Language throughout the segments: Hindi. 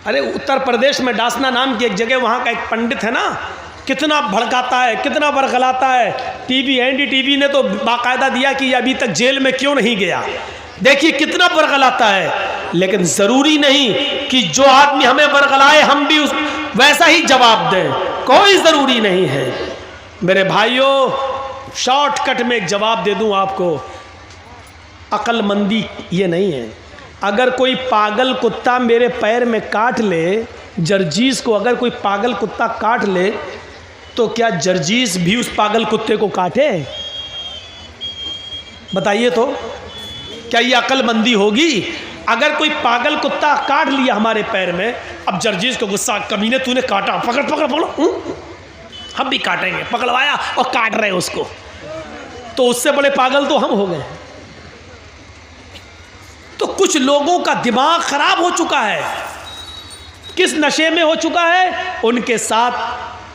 अरे उत्तर प्रदेश में डासना नाम की एक जगह, वहाँ का एक पंडित है ना, कितना भड़काता है, कितना बरगलाता है। टीवी एनडीटीवी ने तो बाकायदा दिया कि अभी तक जेल में क्यों नहीं गया। देखिए कितना बरगलाता है। लेकिन ज़रूरी नहीं कि जो आदमी हमें बरगलाए हम भी उस वैसा ही जवाब दें, कोई ज़रूरी नहीं है। मेरे भाइयों, शॉर्टकट में एक जवाब दे दूं आपको, अक्लमंदी ये नहीं है। अगर कोई पागल कुत्ता मेरे पैर में काट ले, जर्जीस को अगर कोई पागल कुत्ता काट ले, तो क्या जर्जीस भी उस पागल कुत्ते को काटे? बताइए तो, क्या ये अक्लमंदी होगी? अगर कोई पागल कुत्ता काट लिया हमारे पैर में, अब जर्जीस को गुस्सा, कमीने तूने काटा, पकड़ पकड़ पकड़ो, हम भी काटेंगे। पकड़वाया और काट रहे उसको, तो उससे बड़े पागल तो हम हो गए। तो कुछ लोगों का दिमाग खराब हो चुका है। किस नशे में हो चुका है? उनके साथ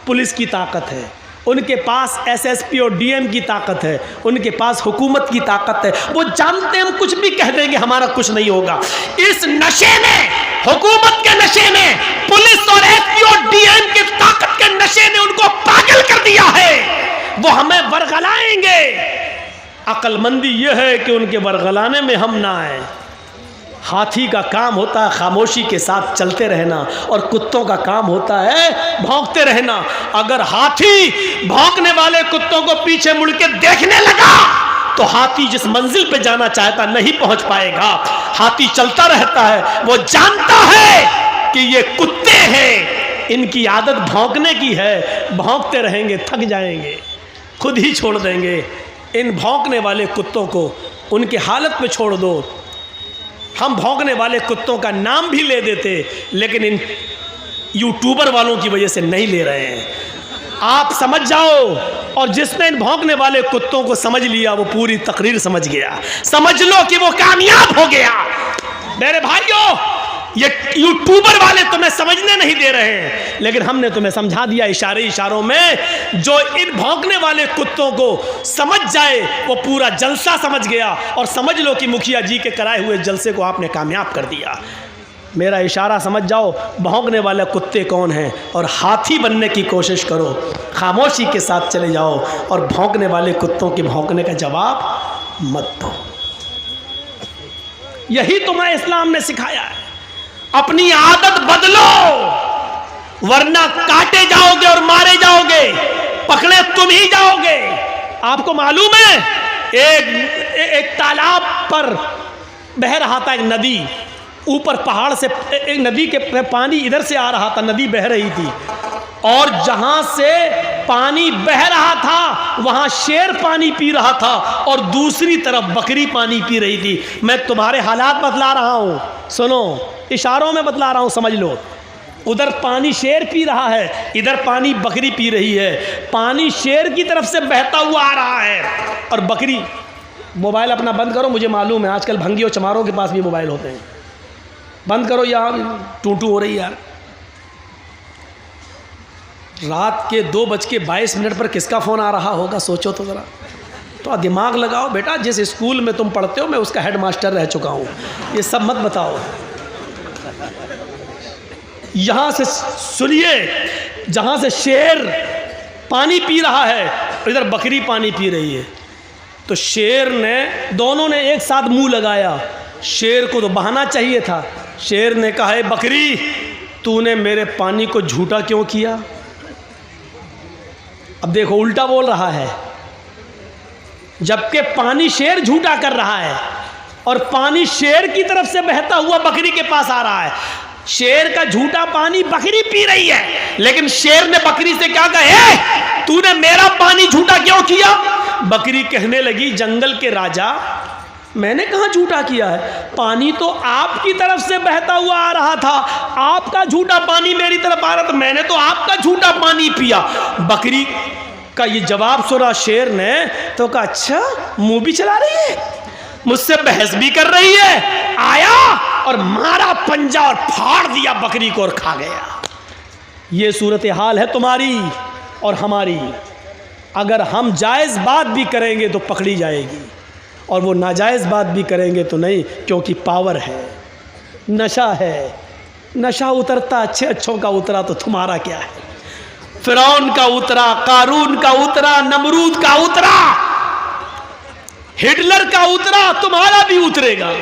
पुलिस की ताकत है, उनके पास एसएसपी और डीएम की ताकत है, उनके पास हुकूमत की ताकत है। वो जानते हैं हम कुछ भी कह देंगे हमारा कुछ नहीं होगा। इस नशे में, हुकूमत के नशे में, पुलिस और एसपी और डीएम की ताकत के नशे ने उनको पागल कर दिया है। वो हमें वरगलाएंगे। अक्लमंदी यह है कि उनके वरगलाने में हम ना आए। हाथी का काम होता है खामोशी के साथ चलते रहना, और कुत्तों का काम होता है भौंकते रहना। अगर हाथी भौंकने वाले कुत्तों को पीछे मुड़ के देखने लगा, तो हाथी जिस मंजिल पे जाना चाहता नहीं पहुंच पाएगा। हाथी चलता रहता है, वो जानता है कि ये कुत्ते हैं, इनकी आदत भौंकने की है। भौंकते रहेंगे, थक जाएंगे, खुद ही छोड़ देंगे। इन भौंकने वाले कुत्तों को उनकी हालत में छोड़ दो। हम भौंकने वाले कुत्तों का नाम भी ले देते, लेकिन इन यूट्यूबर वालों की वजह से नहीं ले रहे हैं। आप समझ जाओ, और जिसने इन भौंकने वाले कुत्तों को समझ लिया वो पूरी तकरीर समझ गया। समझ लो कि वो कामयाब हो गया। मेरे भाइयों, ये यूट्यूबर वाले तुम्हें समझने नहीं दे रहे हैं, लेकिन हमने तुम्हें समझा दिया इशारे इशारों में। जो इन भौंकने वाले कुत्तों को समझ जाए वो पूरा जलसा समझ गया, और समझ लो कि मुखिया जी के कराए हुए जलसे को आपने कामयाब कर दिया। मेरा इशारा समझ जाओ, भौंकने वाले कुत्ते कौन हैं, और हाथी बनने की कोशिश करो। खामोशी के साथ चले जाओ और भौंकने वाले कुत्तों के भौंकने का जवाब मत दो। यही तुम्हें इस्लाम ने सिखाया है। अपनी आदत बदलो, वरना काटे जाओगे और मारे जाओगे, पकड़े तुम ही जाओगे। आपको मालूम है, एक तालाब पर बह रहा था एक नदी, ऊपर पहाड़ से एक नदी के पानी इधर से आ रहा था, नदी बह रही थी, और जहां से पानी बह रहा था वहां शेर पानी पी रहा था, और दूसरी तरफ बकरी पानी पी रही थी। मैं तुम्हारे हालात बतला रहा हूं, सुनो, इशारों में बतला रहा हूं, समझ लो। उधर पानी शेर पी रहा है, इधर पानी बकरी पी रही है। पानी शेर की तरफ से बहता हुआ आ रहा है, और बकरी। मोबाइल अपना बंद करो, मुझे मालूम है आजकल भंगियों चमारों के पास भी मोबाइल होते हैं। बंद करो, यहाँ टूटू हो रही है यार। रात के 2:22 पर किसका फ़ोन आ रहा होगा, सोचो तो ज़रा। तो दिमाग लगाओ बेटा, जिस स्कूल में तुम पढ़ते हो मैं उसका हेड मास्टर रह चुका हूँ, ये सब मत बताओ। यहाँ से सुनिए, जहाँ से शेर पानी पी रहा है, इधर बकरी पानी पी रही है, तो शेर ने, दोनों ने एक साथ मुंह लगाया। शेर को तो बहाना चाहिए था। शेर ने कहा, है बकरी, तूने मेरे पानी को झूठा क्यों किया? अब देखो उल्टा बोल रहा है, जबकि पानी शेर झूठा कर रहा है, और पानी शेर की तरफ से बहता हुआ बकरी के पास आ रहा है। शेर का झूठा पानी बकरी पी रही है, लेकिन शेर ने बकरी से क्या कहा, तूने मेरा पानी झूठा क्यों किया? बकरी कहने लगी, जंगल के राजा, मैंने कहाँ झूठा किया है? पानी तो आपकी तरफ से बहता हुआ आ रहा था, आपका झूठा पानी मेरी तरफ आ रहा था, मैंने तो आपका झूठा पानी पिया। बकरी का ये जवाब सुना शेर ने, तो कहा, अच्छा मुंह भी चला रही है, मुझसे बहस भी कर रही है। आया और मारा पंजा और फाड़ दिया बकरी को और खा गया। ये सूरत हाल है तुम्हारी और हमारी। अगर हम जायज़ बात भी करेंगे तो पकड़ी जाएगी, और वो नाजायज़ बात भी करेंगे तो नहीं, क्योंकि पावर है, नशा है, नशा उतरता अच्छे अच्छों का उतरा तो तुम्हारा क्या है? फिरौन का उतरा, कारून का उतरा, नमरूद का उतरा, हिटलर का उतरा, तुम्हारा भी उतरेगा।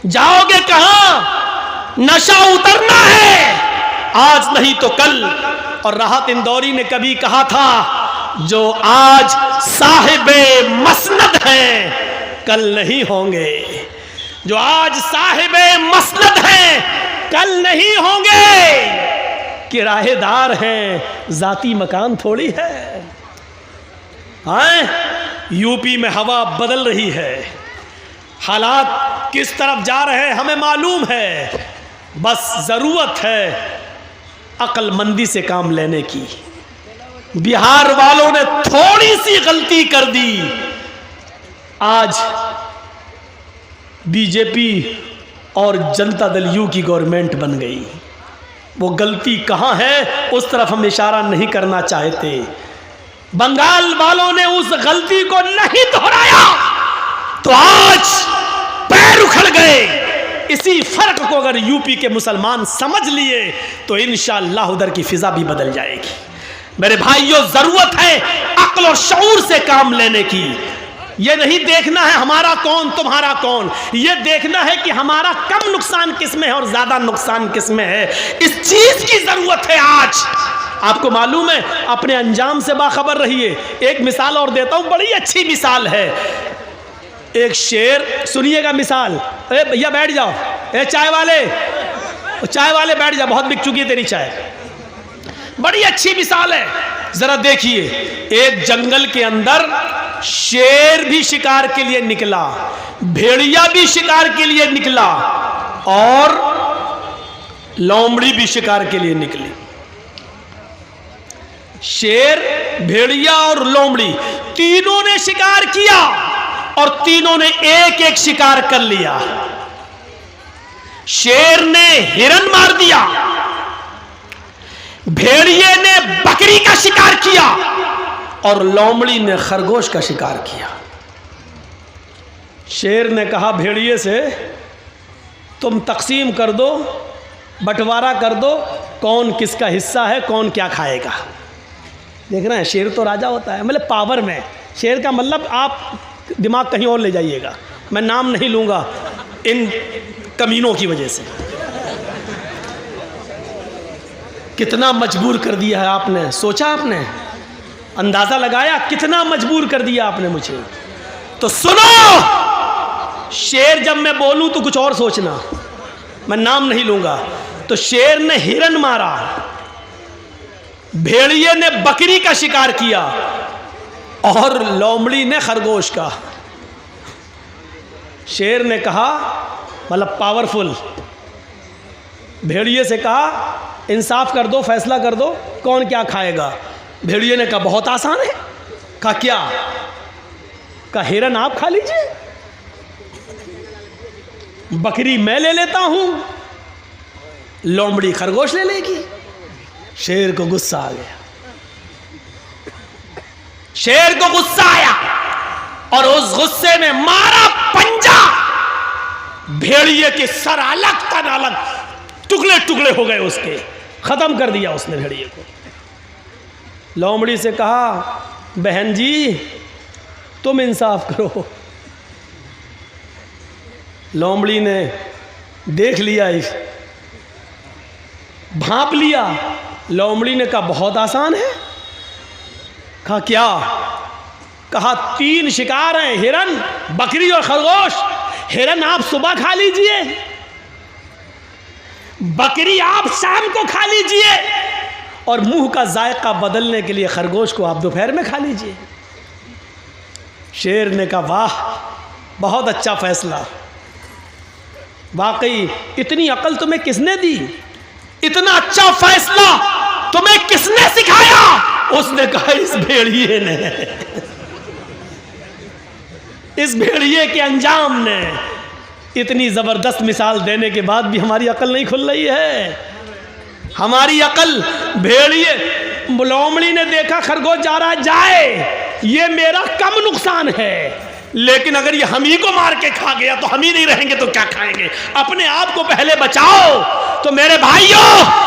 जाओगे कहां? नशा उतरना है, आज नहीं तो कल। और राहत इंदौरी ने कभी कहा था, जो आज साहिबे मसनद हैं कल नहीं होंगे। जो आज साहिबे मसनद हैं कल नहीं होंगे। किराएदार हैं, जाती मकान थोड़ी है। हाँ, यूपी में हवा बदल रही है, हालात किस तरफ जा रहे हैं हमें मालूम है। बस जरूरत है अक्लमंदी से काम लेने की। बिहार वालों ने थोड़ी सी गलती कर दी, आज बीजेपी और जनता दल यू की गवर्नमेंट बन गई। वो गलती कहां है उस तरफ हम इशारा नहीं करना चाहते। बंगाल वालों ने उस गलती को नहीं दोहराया तो आज पैर उखड़ गए। इसी फर्क को अगर यूपी के मुसलमान समझ लिए तो इंशाअल्लाह उधर की फिजा भी बदल जाएगी। मेरे भाइयों, जरूरत है अक्ल और शऊर से काम लेने की। ये नहीं देखना है हमारा कौन तुम्हारा कौन, ये देखना है कि हमारा कम नुकसान किसमें है और ज्यादा नुकसान किसमें है। इस चीज की जरूरत है आज। आपको मालूम है, अपने अंजाम से बाखबर रहिए। एक मिसाल और देता हूं, बड़ी अच्छी मिसाल है। एक शेर, सुनिएगा मिसाल। अरे भैया बैठ जाओ, ए चाय वाले बैठ जाओ, बहुत बिक चुकी है तेरी चाय। बड़ी अच्छी मिसाल है, जरा देखिए। एक जंगल के अंदर शेर भी शिकार के लिए निकला, भेड़िया भी शिकार के लिए निकला और लोमड़ी भी शिकार के लिए निकली। शेर, भेड़िया और लोमड़ी तीनों ने शिकार किया और तीनों ने एक एक शिकार कर लिया। शेर ने हिरन मार दिया, भेड़िए ने बकरी का शिकार किया और लोमड़ी ने खरगोश का शिकार किया। शेर ने कहा भेड़िए से, तुम तकसीम कर दो, बंटवारा कर दो, कौन किसका हिस्सा है, कौन क्या खाएगा। देख रहे हैं, शेर तो राजा होता है, मतलब पावर में। शेर का मतलब आप दिमाग कहीं और ले जाइएगा, मैं नाम नहीं लूंगा इन कमीनों की वजह से। कितना मजबूर कर दिया है आपने, सोचा आपने, अंदाजा लगाया कितना मजबूर कर दिया आपने मुझे। तो सुनो, शेर जब मैं बोलूं तो कुछ और सोचना, मैं नाम नहीं लूंगा। तो शेर ने हिरन मारा, भेड़िए ने बकरी का शिकार किया और लोमड़ी ने खरगोश का। शेर ने कहा, मतलब पावरफुल, भेड़िए से कहा इंसाफ कर दो, फैसला कर दो, कौन क्या खाएगा। भेड़िए ने कहा बहुत आसान है। कहा क्या? कहा हिरन आप खा लीजिए, बकरी मैं ले लेता हूं, लोमड़ी खरगोश ले लेगी। शेर को गुस्सा आ गया, शेर को गुस्सा आया और उस गुस्से में मारा पंजा, भेड़िए के सर अलग तन अलग, टुकड़े टुकड़े हो गए उसके, खत्म कर दिया उसने भेड़िए को। लोमड़ी से कहा बहन जी तुम इंसाफ करो। लोमड़ी ने देख लिया, भांप लिया। लोमड़ी ने कहा बहुत आसान है। कहा क्या? कहा 3 शिकार हैं, हिरन, बकरी और खरगोश। हिरन आप सुबह खा लीजिए, बकरी आप शाम को खा लीजिए और मुंह का जायका बदलने के लिए खरगोश को आप दोपहर में खा लीजिए। शेर ने कहा वाह, बहुत अच्छा फैसला, वाकई इतनी अकल तुम्हें किसने दी, इतना अच्छा फैसला तुम्हें किसने सिखाया? उसने कहा इस भेड़िए ने, इस भेड़िए के अंजाम ने। इतनी जबरदस्त मिसाल देने के बाद भी हमारी अकल नहीं खुल रही है। हमारी अकल, भेड़िए, लोमड़ी ने देखा खरगोश जा रहा है, जाए, ये मेरा कम नुकसान है, लेकिन अगर ये हम ही को मार के खा गया तो हम ही नहीं रहेंगे तो क्या खाएंगे। अपने आप को पहले बचाओ, तो मेरे भाइयों,